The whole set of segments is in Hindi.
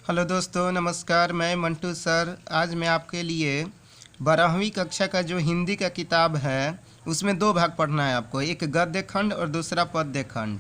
हेलो दोस्तों, नमस्कार। मैं मंटू सर। आज मैं आपके लिए 12वीं कक्षा का जो हिंदी का किताब है उसमें दो भाग पढ़ना है आपको, एक गद्य खंड और दूसरा पद्य खंड।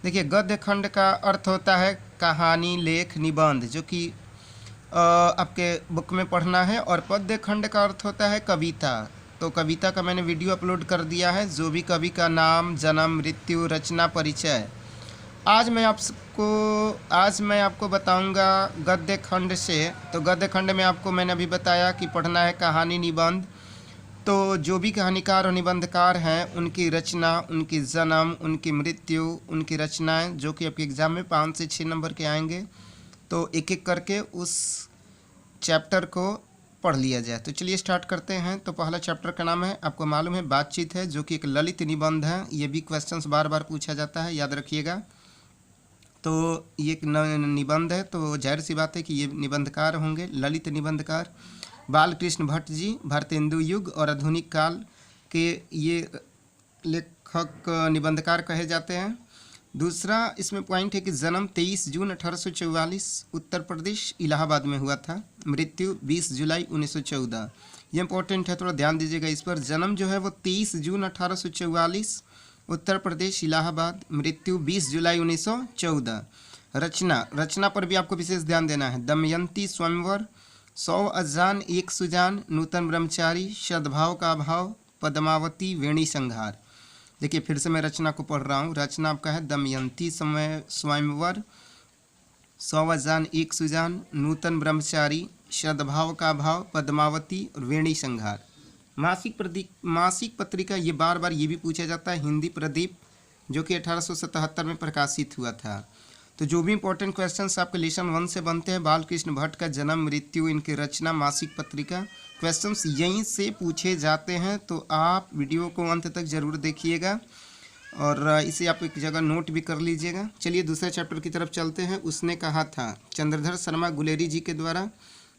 देखिए, गद्य खंड का अर्थ होता है कहानी, लेख, निबंध, जो कि आपके बुक में पढ़ना है, और पद्य खंड का अर्थ होता है कविता। तो कविता का मैंने वीडियो अपलोड कर दिया है, जो भी कवि का नाम, जन्म, मृत्यु, रचना, परिचय। आज मैं आपको बताऊंगा गद्य खंड से। तो गद्य खंड में आपको मैंने अभी बताया कि पढ़ना है कहानी, निबंध। तो जो भी कहानीकार और निबंधकार हैं उनकी रचना, उनकी जन्म, उनकी मृत्यु, उनकी रचनाएं, जो कि आपके एग्ज़ाम में 5 से 6 नंबर के आएंगे। तो एक एक करके उस चैप्टर को पढ़ लिया जाए। तो चलिए स्टार्ट करते हैं। तो पहला चैप्टर का नाम है, आपको मालूम है, बातचीत है, जो कि एक ललित निबंध है। ये भी क्वेश्चंस बार बार पूछा जाता है, याद रखिएगा। तो ये एक निबंध है, तो जाहिर सी बात है कि ये निबंधकार होंगे, ललित निबंधकार बाल कृष्ण भट्ट जी। भारतेंदु युग और आधुनिक काल के ये लेखक निबंधकार कहे जाते हैं। दूसरा इसमें पॉइंट है कि जन्म 23 जून 1844 उत्तर प्रदेश इलाहाबाद में हुआ था। मृत्यु 20 जुलाई 1914। ये इंपॉर्टेंट है, थोड़ा ध्यान दीजिएगा इस पर। जन्म जो है वो 23 जून 1844 उत्तर प्रदेश इलाहाबाद। मृत्यु 20 जुलाई 1914। रचना पर भी आपको विशेष ध्यान देना है। दमयंती स्वयंवर, 100 अजान एक सुजान, नूतन ब्रह्मचारी, सद्भाव का अभाव, पद्मावती, वेणी संहार। देखिए, फिर से मैं रचना को पढ़ रहा हूँ। रचना आपका है दमयंती स्वयंवर, 100 अजान एक सुजान, नूतन ब्रह्मचारी, सद्भाव का अभाव, पद्मावती और वेणी संहार। मासिक पत्रिका, ये बार बार ये भी पूछा जाता है, हिंदी प्रदीप, जो कि 1877 में प्रकाशित हुआ था। तो जो भी इंपॉर्टेंट क्वेश्चंस आपके लेसन 1 से बनते हैं, बाल कृष्ण भट्ट का जन्म, मृत्यु, इनकी रचना, मासिक पत्रिका, क्वेश्चंस यहीं से पूछे जाते हैं। तो आप वीडियो को अंत तक जरूर देखिएगा और इसे आप एक जगह नोट भी कर लीजिएगा। चलिए दूसरे चैप्टर की तरफ चलते हैं। उसने कहा था, चंद्रधर शर्मा गुलेरी जी के द्वारा।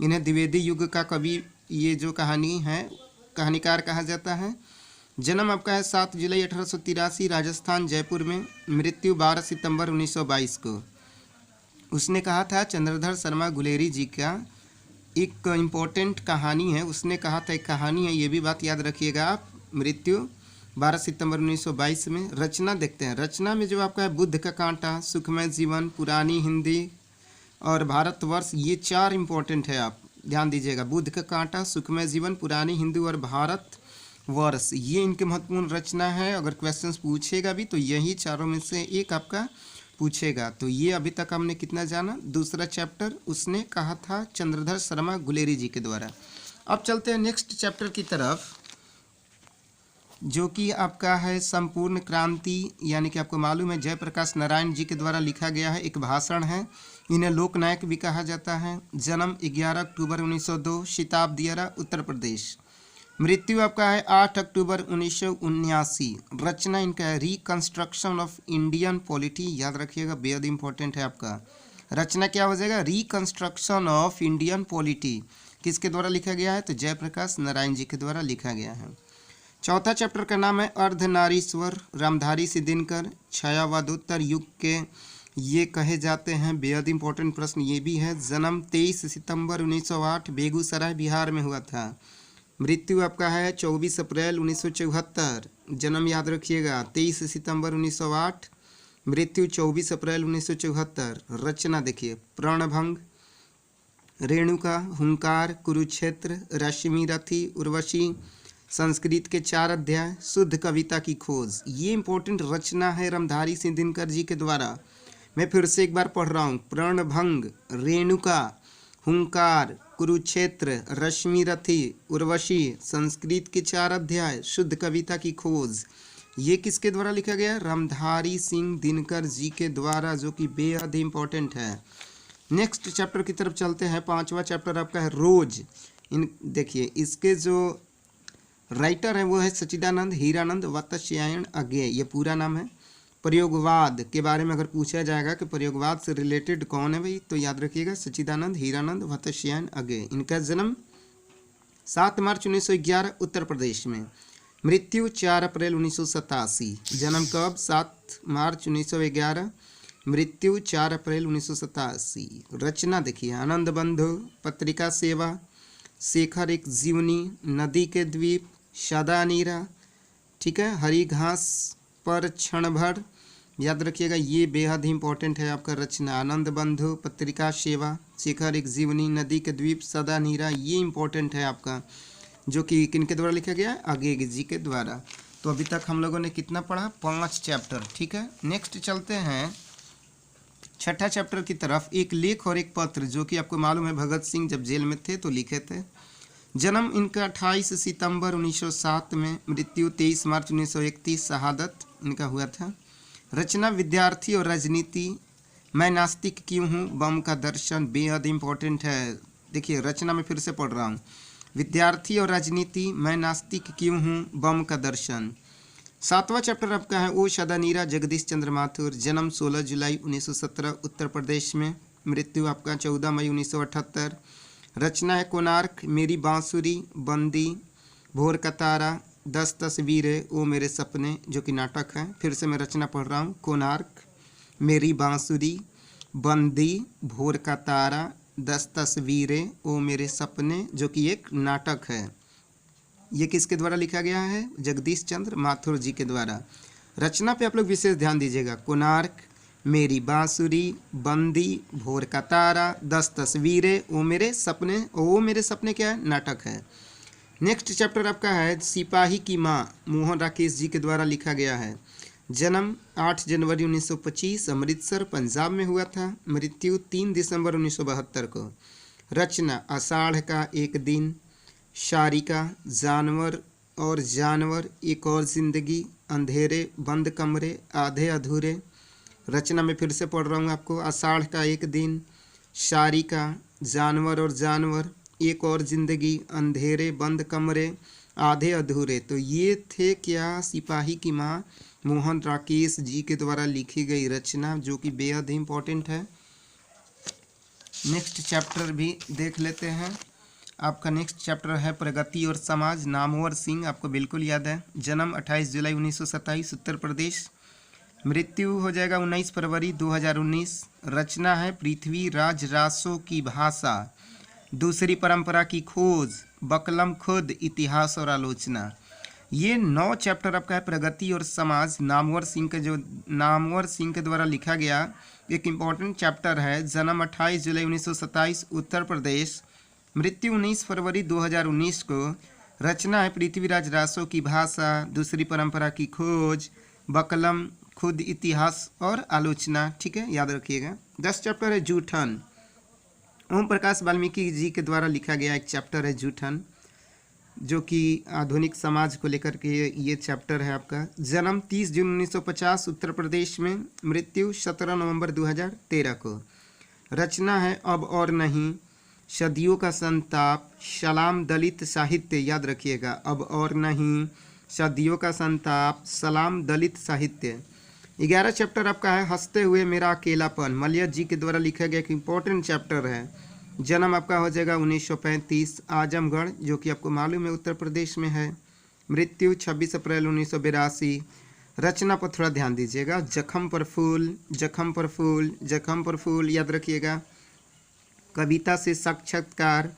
इन्हें द्विवेदी युग का कवि, ये जो कहानी है, कहानीकार कहा जाता है। जन्म आपका है 7 जुलाई 1883 राजस्थान जयपुर में। मृत्यु 12 सितंबर 1922 को। उसने कहा था, चंद्रधर शर्मा गुलेरी जी का एक इम्पोर्टेंट कहानी है। उसने कहा था एक कहानी है, ये भी बात याद रखिएगा आप। मृत्यु 12 सितंबर 1922 में। रचना देखते हैं। रचना में जो आपका है, बुद्ध का कांटा, सुखमय जीवन, पुरानी हिंदी और भारतवर्ष, ये 4 इम्पोर्टेंट है, आप ध्यान दीजिएगा। बुद्ध का कांटा, सुखमय जीवन, पुरानी हिंदू और भारतवर्ष, ये इनके महत्वपूर्ण रचना है। अगर क्वेश्चंस पूछेगा भी तो यही चारों में से एक आपका पूछेगा। तो ये अभी तक हमने कितना जाना, दूसरा चैप्टर। उसने कहा था चंद्रधर शर्मा गुलेरी जी के द्वारा। अब चलते हैं नेक्स्ट चैप्टर की तरफ, जो कि आपका है संपूर्ण क्रांति, यानी कि आपको मालूम है जयप्रकाश नारायण जी के द्वारा लिखा गया है, एक भाषण है। इन्हें लोकनायक भी कहा जाता है। जन्म 11 अक्टूबर 1902 शिताब दियारा उत्तर प्रदेश। मृत्यु आपका है 8 अक्टूबर 1979। रचना इनका है रिकंस्ट्रक्शन ऑफ इंडियन पॉलिटी, याद रखिएगा, बेहद इंपॉर्टेंट है आपका। रचना क्या हो जाएगा, रिकंस्ट्रक्शन ऑफ इंडियन पॉलिटी। किसके द्वारा लिखा गया है, तो जयप्रकाश नारायण जी के द्वारा लिखा गया है। चौथा चैप्टर का नाम है अर्धनारीश्वर, रामधारी सिंह दिनकर, छायावादोत्तर युग के ये कहे जाते हैं। बेहद इंपॉर्टेंट प्रश्न ये भी है। जन्म 23 सितंबर 1908 बेगूसराय बिहार में हुआ था। मृत्यु आपका है 24 अप्रैल 1974। जन्म याद रखिएगा 23 सितंबर 1908, मृत्यु 24 अप्रैल 1974। रचना देखिए, प्रणभंग, रेणुका, हुंकार, कुरुक्षेत्र, रश्मि रथी, उर्वशी, संस्कृत के 4 अध्याय, शुद्ध कविता की खोज। ये इंपॉर्टेंट रचना है रामधारी सिंह दिनकर जी के द्वारा। मैं फिर से एक बार पढ़ रहा हूँ। प्रणभंग, रेणुका, हुंकार, कुरुक्षेत्र, रश्मि रथी, उर्वशी, संस्कृत के 4 अध्याय, शुद्ध कविता की खोज। ये किसके द्वारा लिखा गया है, रामधारी सिंह दिनकर जी के द्वारा, जो कि बेहद इंपॉर्टेंट है। नेक्स्ट चैप्टर की तरफ चलते हैं। 5वां चैप्टर आपका है रोज। इन देखिए, इसके जो राइटर है वो है सच्चिदानंद हीरानंद वात्स्यायन अज्ञेय, ये पूरा नाम है। प्रयोगवाद के बारे में अगर पूछा जाएगा कि प्रयोगवाद से रिलेटेड कौन है भाई, तो याद रखिएगा सच्चिदानंद हीरानंद वात्स्यायन अज्ञेय। इनका जन्म 7 मार्च 1911 उत्तर प्रदेश में। मृत्यु 4 अप्रैल 1987। जन्म कब, 7 मार्च 1911। मृत्यु 4 अप्रैल 1987। रचना देखिए, आनंद बंधु, पत्रिका सेवा, शेखर एक जीवनी, नदी के द्वीप, सदा नीरा, ठीक है, हरी घास पर क्षण भर। याद रखिएगा, ये बेहद ही इंपॉर्टेंट है आपका रचना। आनंद बंधु, पत्रिका सेवा, शेखर एक जीवनी, नदी के द्वीप, सदा नीरा, ये इंपॉर्टेंट है आपका, जो कि किनके द्वारा लिखा गया है? आगेग जी के द्वारा। तो अभी तक हम लोगों ने कितना पढ़ा? 5 चैप्टर, ठीक है। नेक्स्ट चलते हैं छठा चैप्टर की तरफ। एक लेख और एक पत्र, जो कि आपको मालूम है भगत सिंह जब जेल में थे तो लिखे थे। जन्म इनका 28 सितंबर 1907 में, मृत्यु 23 मार्च 1931, शहादत इनका हुआ था। रचना विद्यार्थी और राजनीति, मैं नास्तिक क्यों हूँ, बम का दर्शन, बेहद इंपॉर्टेंट है। देखिए रचना में फिर से पढ़ रहा हूँ, विद्यार्थी और राजनीति, मैं नास्तिक क्यों हूँ, बम का दर्शन। 7वां चैप्टर आपका है ओ सदा नीरा, जगदीश चंद्र माथुर। जन्म 16 जुलाई 1917 उत्तर प्रदेश में, मृत्यु आपका 14 मई 1978। रचना है कोणार्क, मेरी बांसुरी, बंदी, भोर का तारा, 10 तस्वीरें, ओ मेरे सपने, जो कि नाटक है। फिर से मैं रचना पढ़ रहा हूँ, कोणार्क, मेरी बांसुरी, बंदी, भोर का तारा, 10 तस्वीरें, ओ मेरे सपने, जो कि एक नाटक है। ये किसके द्वारा लिखा गया है? जगदीश चंद्र माथुर जी के द्वारा। रचना पे आप लोग विशेष ध्यान दीजिएगा, कोणार्क, मेरी बांसुरी, बंदी, भोर का तारा, 10 तस्वीरें, ओ मेरे सपने। ओ मेरे सपने क्या है? नाटक है। नेक्स्ट चैप्टर आपका है सिपाही की माँ, मोहन राकेश जी के द्वारा लिखा गया है। जन्म 8 जनवरी 1925 अमृतसर पंजाब में हुआ था, मृत्यु 3 दिसंबर 1972 को। रचना आषाढ़ का एक दिन, शारिका, जानवर और जानवर, एक और जिंदगी, अंधेरे, बंद कमरे, आधे अधूरे। रचना में फिर से पढ़ रहा हूँ आपको, आषाढ़ का एक दिन, शारिका, जानवर और जानवर, एक और जिंदगी, अंधेरे, बंद कमरे, आधे अधूरे। तो ये थे क्या? सिपाही की माँ, मोहन राकेश जी के द्वारा लिखी गई रचना, जो कि बेहद ही इम्पोर्टेंट है। नेक्स्ट चैप्टर भी देख लेते हैं। आपका नेक्स्ट चैप्टर है प्रगति और समाज, नामवर सिंह, आपको बिल्कुल याद है। जन्म 28 जुलाई 1927 उत्तर प्रदेश, मृत्यु हो जाएगा 19 फरवरी 2019। रचना है पृथ्वी राज रासों की भाषा, दूसरी परंपरा की खोज, बकलम खुद, इतिहास और आलोचना। ये 9 चैप्टर आपका है प्रगति और समाज, नामवर सिंह के द्वारा लिखा गया एक इम्पॉर्टेंट चैप्टर है। जन्म 28 जुलाई 1927 उत्तर प्रदेश, मृत्यु 19 फरवरी 2019 को। रचना है पृथ्वीराज रासों की भाषा, दूसरी परंपरा की खोज, बकलम खुद, इतिहास और आलोचना, ठीक है, याद रखिएगा। 10 चैप्टर है जूठन, ओम प्रकाश वाल्मीकि जी के द्वारा लिखा गया एक चैप्टर है जूठन, जो कि आधुनिक समाज को लेकर के ये चैप्टर है आपका। जन्म 30 जून 1950 उत्तर प्रदेश में, मृत्यु 17 नवंबर 2013 को। रचना है अब और नहीं, सदियों का संताप, सलाम दलित साहित्य, याद रखिएगा, अब और नहीं, सदियों का संताप, सलाम दलित साहित्य। 11 चैप्टर आपका है हंसते हुए मेरा अकेलापन, मलय जी के द्वारा लिखा गया एक इम्पोर्टेंट चैप्टर है। जन्म आपका हो जाएगा 1935 आजमगढ़, जो कि आपको मालूम है उत्तर प्रदेश में है। मृत्यु 26 अप्रैल 1982। रचना पर थोड़ा ध्यान दीजिएगा, जख्म पर फूल, जख्म पर फूल, जख्म पर फूल, याद रखिएगा। कविता से साक्षात्कार,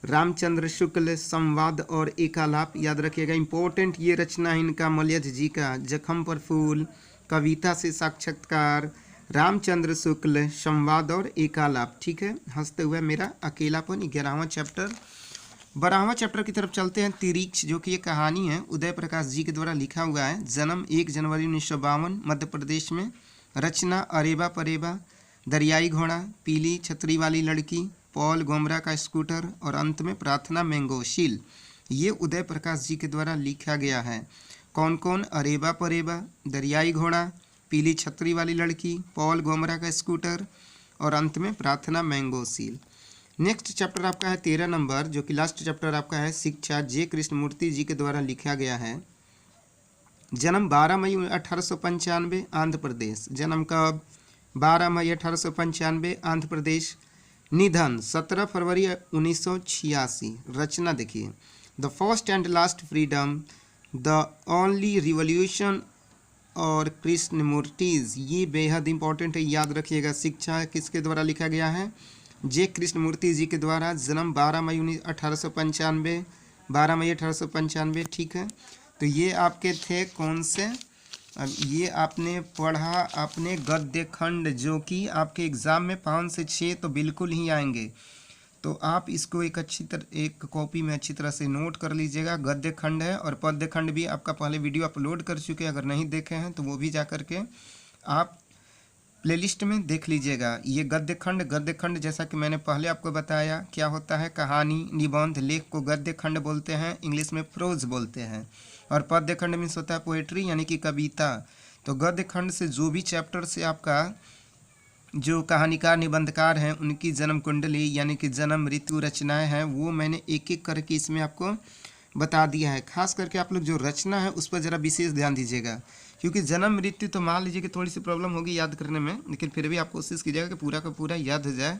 रामचंद्र शुक्ल, संवाद और एकालाप, याद रखिएगा, इंपॉर्टेंट ये रचना है इनका मलयज जी का। जख्म पर फूल, कविता से साक्षात्कार, रामचंद्र शुक्ल, संवाद और एकालाप, ठीक है। हंसते हुए मेरा अकेलापन 11वां चैप्टर। 12वां चैप्टर की तरफ चलते हैं, तिरीक्ष, जो कि ये कहानी है उदय प्रकाश जी के द्वारा लिखा हुआ है। जन्म 1 जनवरी 1952 मध्य प्रदेश में। रचना अरेबा परेबा, दरियाई घोड़ा, पीली छतरी वाली लड़की, पॉल गोमरा का स्कूटर और अंत में प्रार्थना मैंगोशील। ये उदय प्रकाश जी के द्वारा लिखा गया है। कौन कौन? अरेबा परेबा, दरियाई घोड़ा, पीली छतरी वाली लड़की, पॉल गोमरा का स्कूटर और अंत में प्रार्थना मैंगोशील। नेक्स्ट चैप्टर आपका है 13 नंबर, जो कि लास्ट चैप्टर आपका है शिक्षा, जे कृष्णमूर्ति जी के द्वारा लिखा गया है। जन्म 12 मई 1895 आंध्र प्रदेश। जन्म कब? 12 मई 1895 आंध्र प्रदेश। निधन 17 फरवरी 1986। रचना देखिए, the first and last freedom, the only revolution और कृष्णमूर्तिज, ये बेहद इंपॉर्टेंट है, याद रखिएगा। शिक्षा किसके द्वारा लिखा गया है? जे कृष्णमूर्ति जी के द्वारा। जन्म 12 मई 1895, 12 मई 1895, ठीक है। तो ये आपके थे कौन से? अब ये आपने पढ़ा आपने गद्य खंड, जो कि आपके एग्ज़ाम में 5 से 6 तो बिल्कुल ही आएंगे। तो आप इसको एक कॉपी में अच्छी तरह से नोट कर लीजिएगा। गद्य खंड है और पद्य खंड भी आपका पहले वीडियो अपलोड कर चुके हैं, अगर नहीं देखे हैं तो वो भी जा कर के आप प्लेलिस्ट में देख लीजिएगा। ये गद्य खंड जैसा कि मैंने पहले आपको बताया क्या होता है, कहानी, निबंध, लेख को गद्य खंड बोलते हैं, इंग्लिश में प्रोज बोलते हैं। और पद्य खंड मीन्स होता है पोएट्री, यानी कि कविता। तो गद्य खंड से जो भी चैप्टर से आपका जो कहानीकार निबंधकार हैं उनकी जन्म कुंडली यानी कि जन्म ऋतु रचनाएं हैं, वो मैंने एक एक करके इसमें आपको बता दिया है। खास करके आप लोग जो रचना है उस पर ज़रा विशेष ध्यान दीजिएगा, क्योंकि जन्म ऋतु तो मान लीजिए कि थोड़ी सी प्रॉब्लम होगी याद करने में, लेकिन फिर भी आप कोशिश कीजिएगा कि पूरा का पूरा याद हो जाए।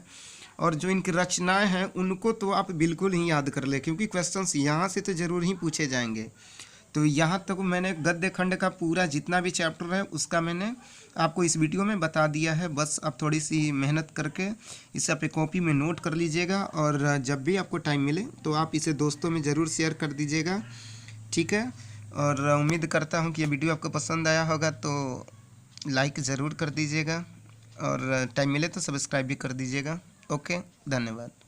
और जो इनकी रचनाएं हैं उनको तो आप बिल्कुल ही याद कर ले, क्योंकि क्वेश्चंस यहाँ से तो ज़रूर ही पूछे जाएंगे। तो यहाँ तक मैंने गद्य खंड का पूरा जितना भी चैप्टर है उसका मैंने आपको इस वीडियो में बता दिया है। बस आप थोड़ी सी मेहनत करके इसे अपनी कॉपी में नोट कर लीजिएगा, और जब भी आपको टाइम मिले तो आप इसे दोस्तों में ज़रूर शेयर कर दीजिएगा, ठीक है। और उम्मीद करता हूँ कि ये वीडियो आपको पसंद आया होगा, तो लाइक ज़रूर कर दीजिएगा, और टाइम मिले तो सब्सक्राइब भी कर दीजिएगा। ओके, धन्यवाद।